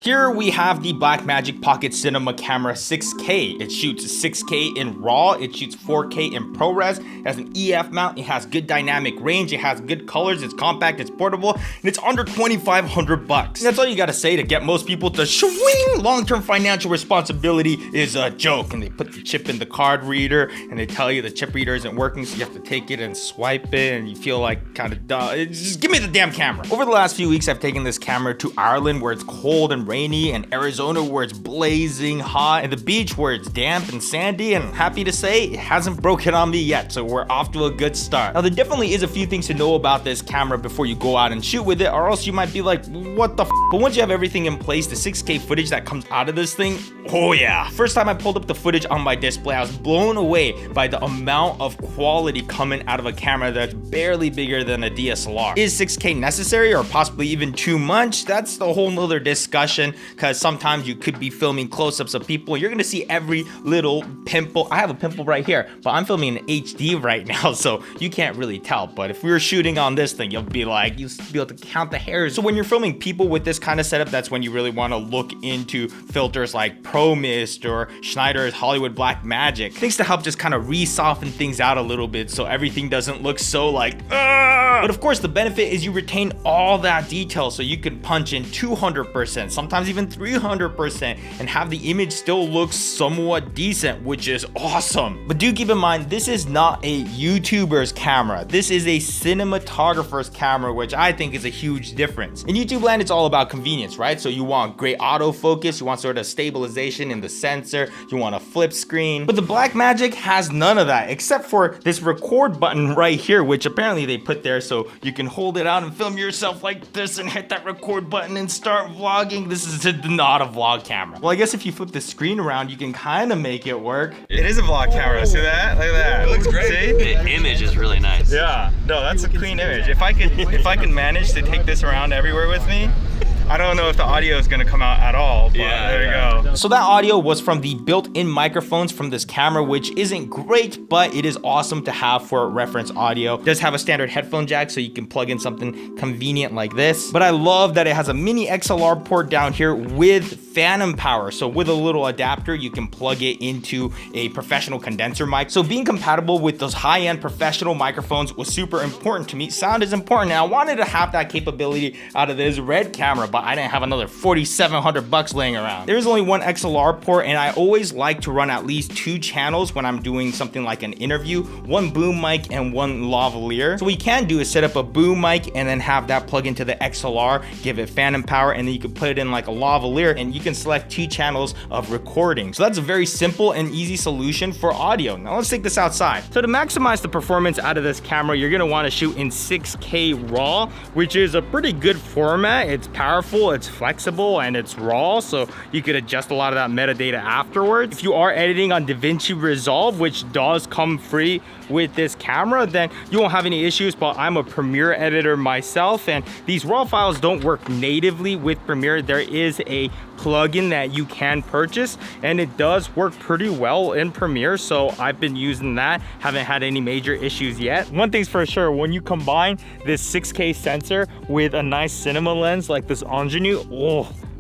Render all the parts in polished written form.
Here we have the Blackmagic Pocket Cinema Camera 6K. It shoots 6K in RAW, it shoots 4K in ProRes, it has an EF mount, it has good dynamic range, it has good colors, it's compact, it's portable, and it's under 2,500 bucks. That's all you gotta say to get most people to swing. Long-term financial responsibility is a joke, and they put the chip in the card reader, and they tell you the chip reader isn't working, so you have to take it and swipe it, and you feel like kind of dumb. Just give me the damn camera. Over the last few weeks, I've taken this camera to Ireland where it's cold and rainy, and Arizona where it's blazing hot, and the beach where it's damp and sandy, and I'm happy to say it hasn't broken on me yet, so we're off to a good start. Now there definitely is a few things to know about this camera before you go out and shoot with it, or else you might be like, what the f? But once you have everything in place, the 6K footage that comes out of this thing, oh yeah. First time I pulled up the footage on my display, I was blown away by the amount of quality coming out of a camera that's barely bigger than a DSLR. Is 6K necessary or possibly even too much? That's the whole nother discussion, because sometimes you could be filming close-ups of people. You're gonna see every little pimple. I have a pimple right here, but I'm filming in HD right now, so you can't really tell. But if we were shooting on this thing, you'll be able to count the hairs. So when you're filming people with this kind of setup, that's when you really want to look into filters like Pro Mist or Schneider's Hollywood Blackmagic, things to help just kind of re-soften things out a little bit so everything doesn't look so like, Ugh! But of course the benefit is you retain all that detail, so you can punch in 200%, sometimes even 300%, and have the image still look somewhat decent, which is awesome. But do keep in mind, this is not a YouTuber's camera. This is a cinematographer's camera, which I think is a huge difference. In YouTube land, it's all about convenience, right? So you want great autofocus, you want sort of stabilization in the sensor, you want a flip screen. But the Blackmagic has none of that, except for this record button right here, which apparently they put there so you can hold it out and film yourself like this and hit that record button and start vlogging. This is not a vlog camera. Well, I guess if you flip the screen around, you can kind of make it work. It is a vlog camera. See that? Look at that. It looks great. See? The image is really nice. Yeah. No, that's a clean image. If I could manage to take this around everywhere with me, I don't know if the audio is going to come out at all, but yeah, there you go. So that audio was from the built-in microphones from this camera, which isn't great, but it is awesome to have for reference audio. It does have a standard headphone jack, so you can plug in something convenient like this. But I love that it has a mini XLR port down here with phantom power. So with a little adapter, you can plug it into a professional condenser mic. So being compatible with those high-end professional microphones was super important to me. Sound is important, and I wanted to have that capability out of this Red camera, but I didn't have another 4,700 bucks laying around. There's only one XLR port, and I always like to run at least 2 channels when I'm doing something like an interview, one boom mic and one lavalier. So what you can do is set up a boom mic and then have that plug into the XLR, give it phantom power, and then you can put it in like a lavalier, and you can select 2 channels of recording. So that's a very simple and easy solution for audio. Now let's take this outside. So to maximize the performance out of this camera, you're gonna wanna shoot in 6K RAW, which is a pretty good format. It's powerful, it's flexible, and it's raw, so you could adjust a lot of that metadata afterwards. If you are editing on DaVinci Resolve, which does come free with this camera, then you won't have any issues, but I'm a Premiere editor myself, and these raw files don't work natively with Premiere. There is a plugin that you can purchase, and it does work pretty well in Premiere, so I've been using that. Haven't had any major issues yet. One thing's for sure, when you combine this 6K sensor with a nice cinema lens like this Ingenue,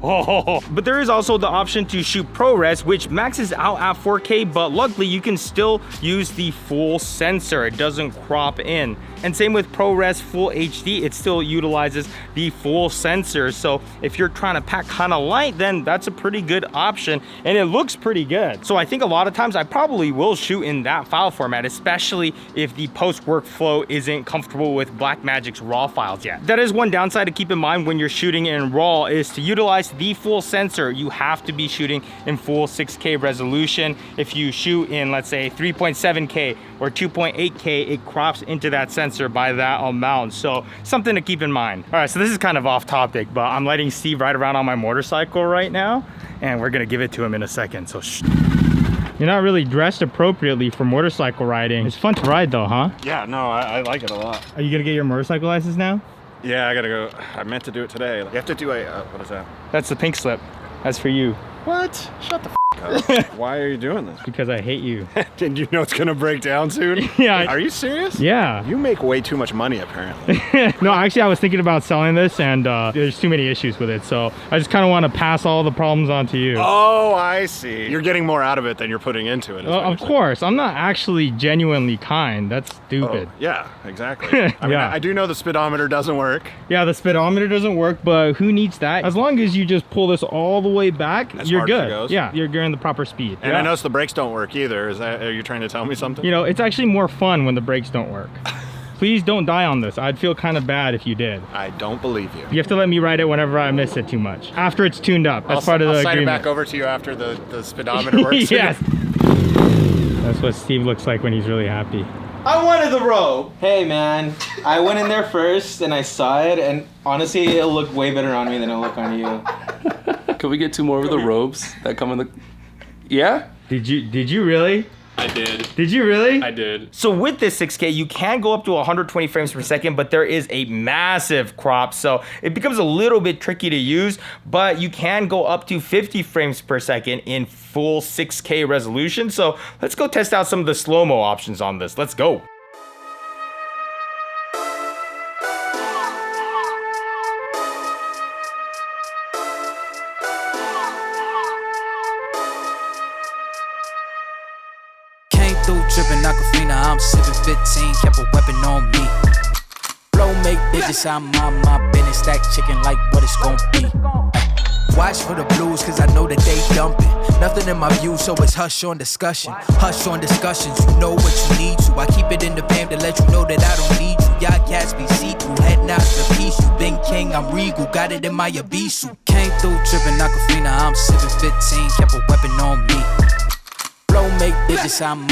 but there is also the option to shoot ProRes, which maxes out at 4K, but luckily you can still use the full sensor. It doesn't crop in. And same with ProRes Full HD, it still utilizes the full sensor. So if you're trying to pack kind of light, then that's a pretty good option, and it looks pretty good. So I think a lot of times I probably will shoot in that file format, especially if the post workflow isn't comfortable with Blackmagic's RAW files yet. That is one downside to keep in mind when you're shooting in RAW, is to utilize the full sensor. You have to be shooting in full 6K resolution. If you shoot in, let's say, 3.7K or 2.8K, it crops into that sensor by that amount. So something to keep in mind. All right, so this is kind of off topic, but I'm letting Steve ride around on my motorcycle right now, and we're gonna give it to him in a second, so shh. You're not really dressed appropriately for motorcycle riding. It's fun to ride though, huh? Yeah, no, I like it a lot. Are you gonna get your motorcycle license now? Yeah, I gotta go. I meant to do it today. You have to do a, what is that? That's the pink slip. That's for you. What? Shut the f Why are you doing this? Because I hate you. Did you know it's gonna break down soon? Yeah. Are you serious? Yeah. You make way too much money, apparently. No, actually, I was thinking about selling this, and there's too many issues with it, so I just kind of want to pass all the problems on to you. Oh, I see. You're getting more out of it than you're putting into it. Of course. I'm not actually genuinely kind. That's stupid. Oh, yeah, exactly. I mean, I do know the speedometer doesn't work. Yeah, the speedometer doesn't work, but who needs that? As long as you just pull this all the way back, you're good. Yeah, you're in the proper speed. And I noticed the brakes don't work either. Are you trying to tell me something? You know, it's actually more fun when the brakes don't work. Please don't die on this. I'd feel kind of bad if you did. I don't believe you. You have to let me ride it whenever I miss it too much. After it's tuned up. That's part of the agreement. I'll sign it back over to you after the speedometer works. Yes. That's what Steve looks like when he's really happy. I wanted the robe. Hey man, I went in there first and I saw it, and honestly it looked way better on me than it looked on you. Can we get 2 more of the robes that come in the... Yeah? Did you really? I did. Did you really? I did. So with this 6K, you can go up to 120 frames per second, but there is a massive crop, so it becomes a little bit tricky to use, but you can go up to 50 frames per second in full 6K resolution. So let's go test out some of the slow-mo options on this. Let's go. Trippin' Aquafina, I'm sippin' 15, kept a weapon on me. Flow make digits, I'm on my business, stack chicken like what it's gon' be. Watch for the blues, cause I know that they dumpin'. Nothing in my view, so it's hush on discussion. Hush on discussions, you know what you need to. I keep it in the fam to let you know that I don't need you. Y'all cats be see-through, heading out the piece. You been king, I'm regal, got it in my Abisu. Came through trippin' Aquafina, I'm sippin' 15, kept a weapon on me. Make digits, I'm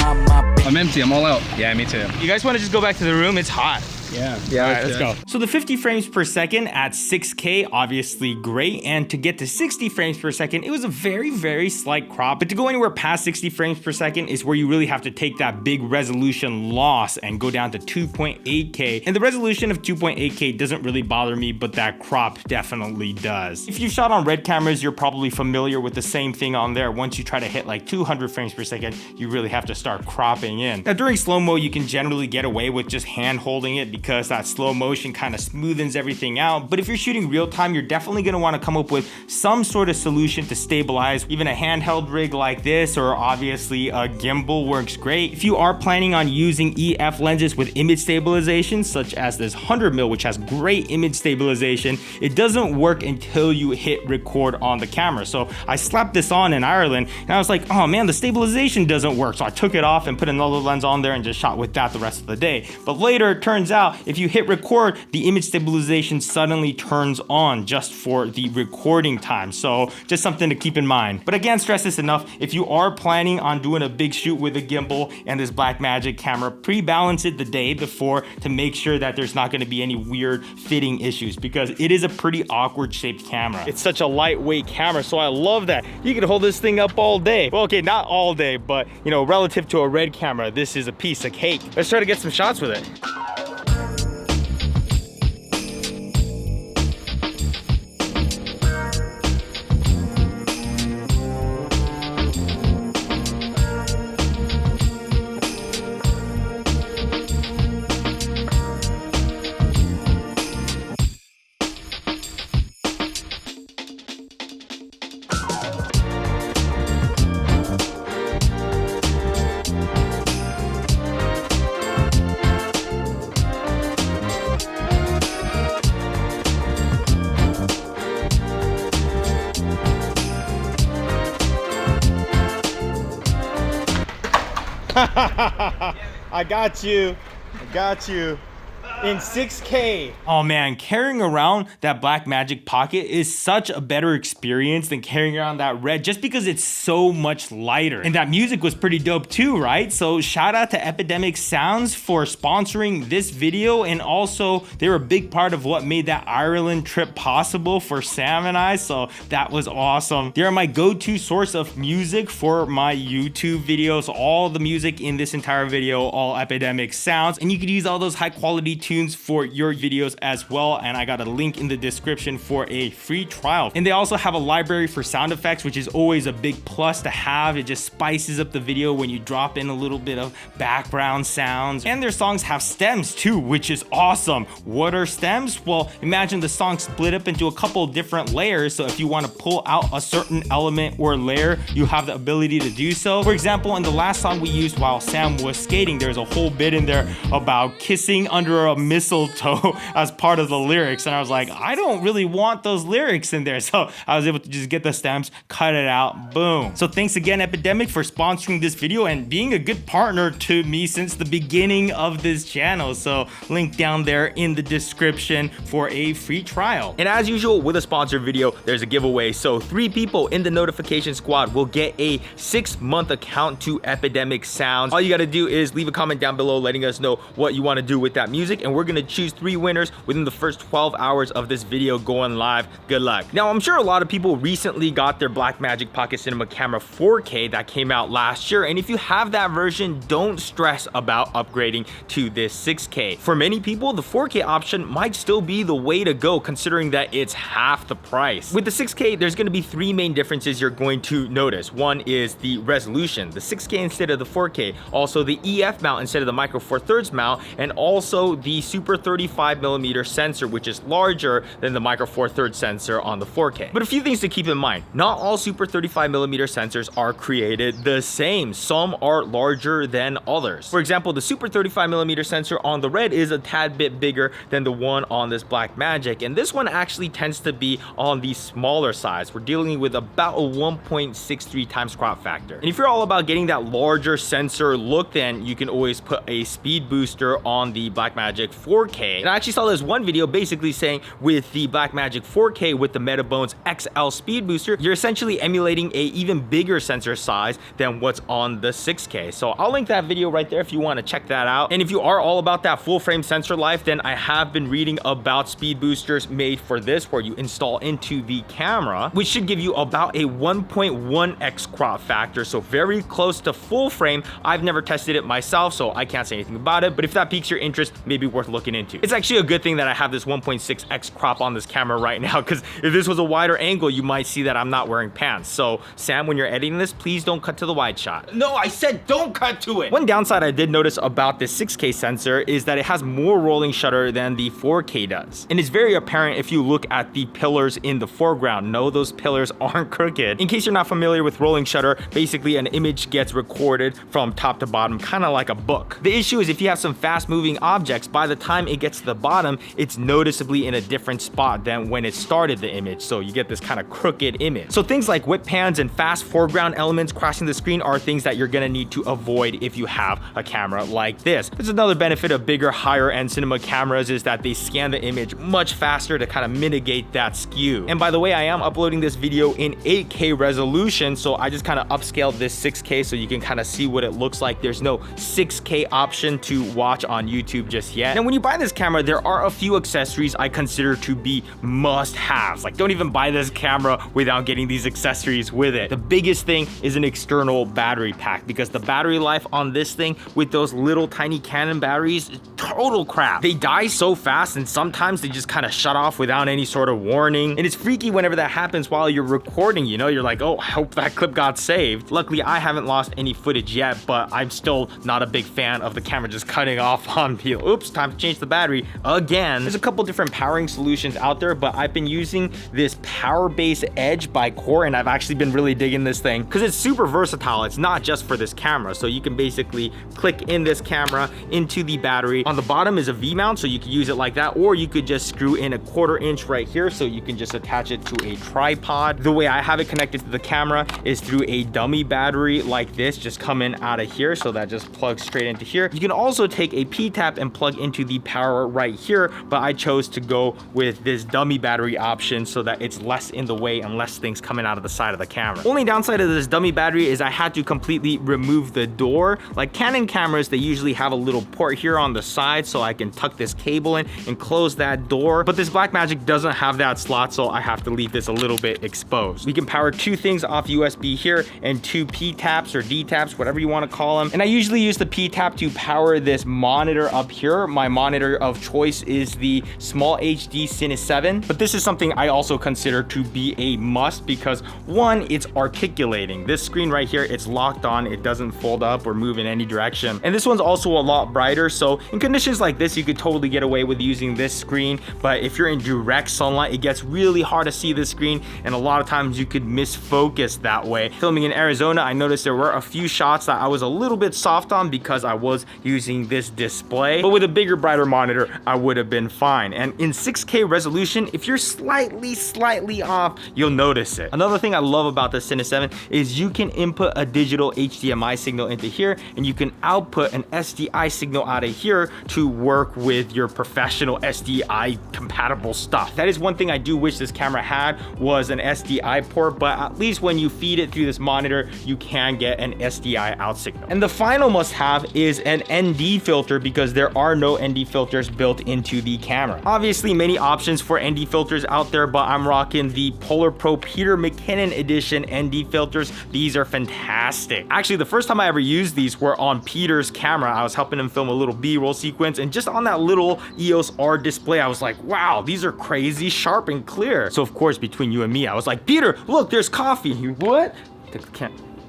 empty, I'm all out. Yeah, me too. You guys want to just go back to the room? It's hot. Yeah. All right, let's go. So the 50 frames per second at 6K, obviously great. And to get to 60 frames per second, it was a very, very slight crop. But to go anywhere past 60 frames per second is where you really have to take that big resolution loss and go down to 2.8K. And the resolution of 2.8K doesn't really bother me, but that crop definitely does. If you've shot on red cameras, you're probably familiar with the same thing on there. Once you try to hit like 200 frames per second, you really have to start cropping in. Now during slow-mo, you can generally get away with just hand holding it because that slow motion kind of smoothens everything out. But if you're shooting real time, you're definitely going to want to come up with some sort of solution to stabilize. Even a handheld rig like this, or obviously a gimbal, works great. If you are planning on using EF lenses with image stabilization, such as this 100mm, which has great image stabilization, it doesn't work until you hit record on the camera. So I slapped this on in Ireland and I was like, oh man, the stabilization doesn't work. So I took it off and put another lens on there and just shot with that the rest of the day. But later it turns out if you hit record, the image stabilization suddenly turns on just for the recording time. So just something to keep in mind. But I can't stress this enough. If you are planning on doing a big shoot with a gimbal and this Blackmagic camera, pre-balance it the day before to make sure that there's not going to be any weird fitting issues, because it is a pretty awkward shaped camera. It's such a lightweight camera, so I love that. You can hold this thing up all day. Well, okay, not all day, but you know, relative to a red camera, this is a piece of cake. Let's try to get some shots with it. I got you. In 6K. Oh man, carrying around that Blackmagic Pocket is such a better experience than carrying around that red, just because it's so much lighter. And that music was pretty dope too, right? So shout out to Epidemic Sounds for sponsoring this video, and also they were a big part of what made that Ireland trip possible for Sam and I, so that was awesome. They are my go-to source of music for my YouTube videos. All the music in this entire video, all Epidemic Sounds, and you could use all those high quality tunes for your videos as well. And I got a link in the description for a free trial. And they also have a library for sound effects, which is always a big plus to have. It just spices up the video when you drop in a little bit of background sounds. And their songs have stems too, which is awesome. What are stems? Well, imagine the song split up into a couple different layers. So if you want to pull out a certain element or layer, you have the ability to do so. For example, in the last song we used while Sam was skating, there's a whole bit in there about kissing under a mistletoe as part of the lyrics. And I was like, I don't really want those lyrics in there. So I was able to just get the stems, cut it out, boom. So thanks again, Epidemic, for sponsoring this video and being a good partner to me since the beginning of this channel. So link down there in the description for a free trial. And as usual with a sponsored video, there's a giveaway. So 3 people in the notification squad will get a 6-month account to Epidemic Sounds. All you got to do is leave a comment down below letting us know what you want to do with that music, and we're going to choose 3 winners within the first 12 hours of this video going live. Good luck. Now, I'm sure a lot of people recently got their Blackmagic Pocket Cinema Camera 4K that came out last year, and if you have that version, don't stress about upgrading to this 6K. For many people, the 4K option might still be the way to go, considering that it's half the price. With the 6K, there's going to be 3 main differences you're going to notice. One is the resolution, the 6K instead of the 4K, also the EF mount instead of the micro four thirds mount, and also the super 35mm sensor, which is larger than the micro four thirds sensor on the 4K. But a few things to keep in mind. Not all super 35mm sensors are created the same. Some are larger than others. For example, the super 35mm sensor on the Red is a tad bit bigger than the one on this Blackmagic, and this one actually tends to be on the smaller size. We're dealing with about a 1.63 times crop factor. And if you're all about getting that larger sensor look, then you can always put a speed booster on the Blackmagic 4K. And I actually saw this one video basically saying with the Blackmagic 4K with the Metabones XL speed booster, you're essentially emulating a even bigger sensor size than what's on the 6K. So I'll link that video right there if you want to check that out. And if you are all about that full frame sensor life, then I have been reading about speed boosters made for this, where you install into the camera, which should give you about a 1.1x crop factor, so very close to full frame. I've never tested it myself, so I can't say anything about it, but if that piques your interest, maybe worth looking into. It's actually a good thing that I have this 1.6x crop on this camera right now, because if this was a wider angle, you might see that I'm not wearing pants. So Sam, when you're editing this, please don't cut to the wide shot. No, I said don't cut to it. One downside I did notice about this 6K sensor is that it has more rolling shutter than the 4K does. And it's very apparent if you look at the pillars in the foreground. No, those pillars aren't crooked. In case you're not familiar with rolling shutter, basically an image gets recorded from top to bottom, kind of like a book. The issue is if you have some fast moving objects, by the time it gets to the bottom, it's noticeably in a different spot than when it started the image. So you get this kind of crooked image. So things like whip pans and fast foreground elements crashing the screen are things that you're gonna need to avoid if you have a camera like this. There's another benefit of bigger, higher end cinema cameras is that they scan the image much faster to kind of mitigate that skew. And by the way, I am uploading this video in 8K resolution, so I just kind of upscaled this 6K so you can kind of see what it looks like. There's no 6K option to watch on YouTube just yet. Now, when you buy this camera, there are a few accessories I consider to be must-haves. Like, don't even buy this camera without getting these accessories with it. The biggest thing is an external battery pack, because the battery life on this thing with those little tiny Canon batteries is total crap. They die so fast, and sometimes they just kind of shut off without any sort of warning. And it's freaky whenever that happens while you're recording, you know? You're like, oh, I hope that clip got saved. Luckily, I haven't lost any footage yet, but I'm still not a big fan of the camera just cutting off on me. Oops, time to change the battery again. There's a couple different powering solutions out there, but I've been using this Power Base Edge by Core, and I've actually been really digging this thing because it's super versatile. It's not just for this camera, so you can basically click in this camera into the battery. On the bottom is a V-mount, so you can use it like that, or you could just screw in a 1/4 inch right here, so you can just attach it to a tripod. The way I have it connected to the camera is through a dummy battery like this, just coming out of here, so that just plugs straight into here. You can also take a P-tap and plug into the power right here, but I chose to go with this dummy battery option so that it's less in the way and less things coming out of the side of the camera. Only downside of this dummy battery is I had to completely remove the door. Like Canon cameras, they usually have a little port here on the side so I can tuck this cable in and close that door, but this Blackmagic doesn't have that slot, so I have to leave this a little bit exposed. We can power 2 things off USB here and 2 P-taps or D-taps, whatever you want to call them. And I usually use the P-tap to power this monitor up here. my monitor of choice is the Small HD Cine 7, but this is something I also consider to be a must because one, it's articulating. This screen right here, it's locked on, it doesn't fold up or move in any direction. And this one's also a lot brighter, so in conditions like this, you could totally get away with using this screen, but if you're in direct sunlight, it gets really hard to see this screen, and a lot of times you could misfocus that way. Filming in Arizona, I noticed there were a few shots that I was a little bit soft on because I was using this display, but with a bigger, brighter monitor, I would have been fine. And in 6K resolution, if you're slightly off, you'll notice it. Another thing I love about the Cine 7 is you can input a digital HDMI signal into here, and you can output an SDI signal out of here to work with your professional SDI compatible stuff. That is one thing I do wish this camera had, was an SDI port, but at least when you feed it through this monitor, you can get an SDI out signal. And the final must have is an ND filter, because there are no ND filters built into the camera. Obviously many options for ND filters out there, but I'm rocking the Polar Pro Peter McKinnon edition ND filters. These are fantastic. Actually, the first time I ever used these were on Peter's camera. I was helping him film a little B-roll sequence, and just on that little EOS R display, I was like, wow, these are crazy sharp and clear. So of course, between you and me, I was like, Peter, look, there's coffee. You what?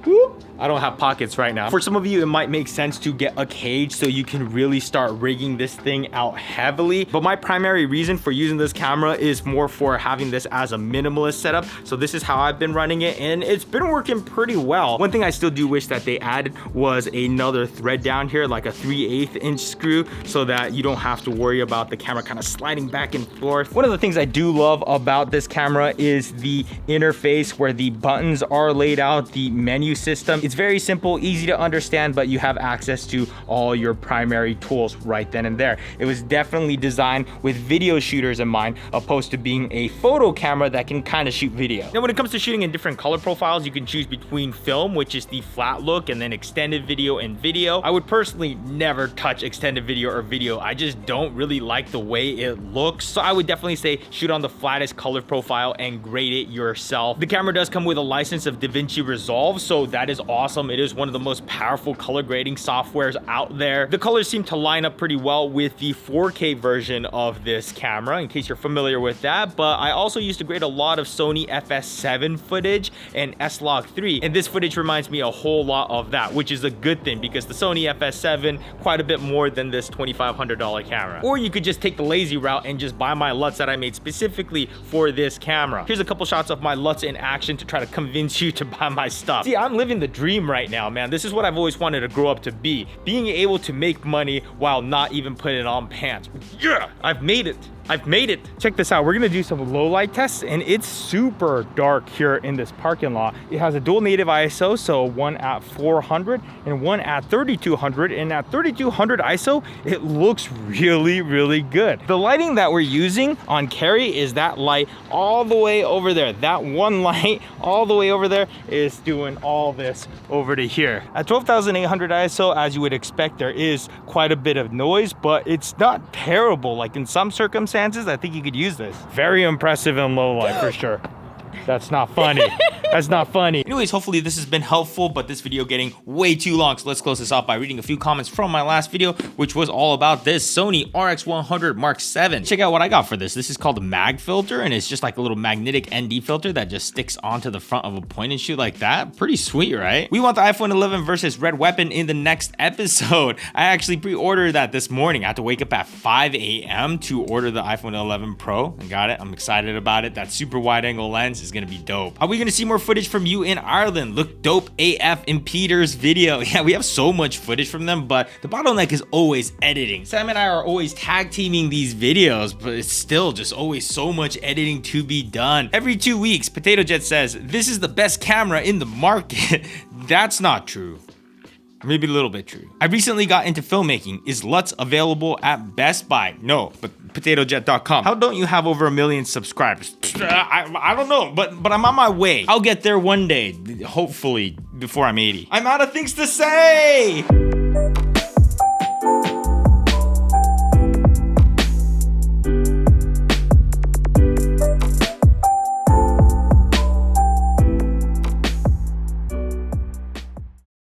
Whoop. I don't have pockets right now. For some of you, it might make sense to get a cage so you can really start rigging this thing out heavily. But my primary reason for using this camera is more for having this as a minimalist setup. So this is how I've been running it, and it's been working pretty well. One thing I still do wish that they added was another thread down here, like a 3/8 inch screw, so that you don't have to worry about the camera kind of sliding back and forth. One of the things I do love about this camera is the interface where the buttons are laid out, the menu system. It's very simple, easy to understand, but you have access to all your primary tools right then and there. It was definitely designed with video shooters in mind, opposed to being a photo camera that can kind of shoot video. Now, when it comes to shooting in different color profiles, you can choose between film, which is the flat look, and then extended video and video. I would personally never touch extended video or video. I just don't really like the way it looks. So I would definitely say shoot on the flattest color profile and grade it yourself. The camera does come with a license of DaVinci Resolve, so that is awesome. It is one of the most powerful color grading softwares out there. The colors seem to line up pretty well with the 4K version of this camera, in case you're familiar with that. But I also used to grade a lot of Sony FS7 footage and S-Log3, and this footage reminds me a whole lot of that, which is a good thing because the Sony FS7 quite a bit more than this $2,500 camera. Or you could just take the lazy route and just buy my LUTs that I made specifically for this camera. Here's a couple shots of my LUTs in action to try to convince you to buy my stuff. See, I'm living the dream right now, man. This is what I've always wanted to grow up to be. Being able to make money while not even putting on pants. Yeah, I've made it. I've made it. Check this out. We're gonna do some low light tests, and it's super dark here in this parking lot. It has a dual native ISO, so one at 400 and one at 3200. And at 3200 ISO, it looks really, really good. The lighting that we're using on carry is that light all the way over there. That one light all the way over there is doing all this over to here. At 12,800 ISO, as you would expect, there is quite a bit of noise, but it's not terrible. Like in some circumstances, I think you could use this. Very impressive in low light for sure. That's not funny. That's not funny. Anyways, hopefully this has been helpful, but this video getting way too long. So let's close this off by reading a few comments from my last video, which was all about this Sony RX100 Mark VII. Check out what I got for this. This is called a mag filter, and it's just like a little magnetic ND filter that just sticks onto the front of a point and shoot like that. Pretty sweet, right? We want the iPhone 11 versus Red Weapon in the next episode. I actually pre-ordered that this morning. I had to wake up at 5 a.m. to order the iPhone 11 Pro. I got it. I'm excited about it. That super wide angle lens is gonna be dope. Are we gonna see more footage from you in Ireland? Look dope AF in Peter's video. Yeah, we have so much footage from them, but the bottleneck is always editing. Sam and I are always tag teaming these videos, but it's still just always so much editing to be done. Every 2 weeks, Potato Jet says, this is the best camera in the market. That's not true. Maybe a little bit true. I recently got into filmmaking. Is LUTs available at Best Buy? No, but potatojet.com. How don't you have over 1 million subscribers? I don't know, but I'm on my way. I'll get there one day, hopefully before I'm 80. I'm out of things to say.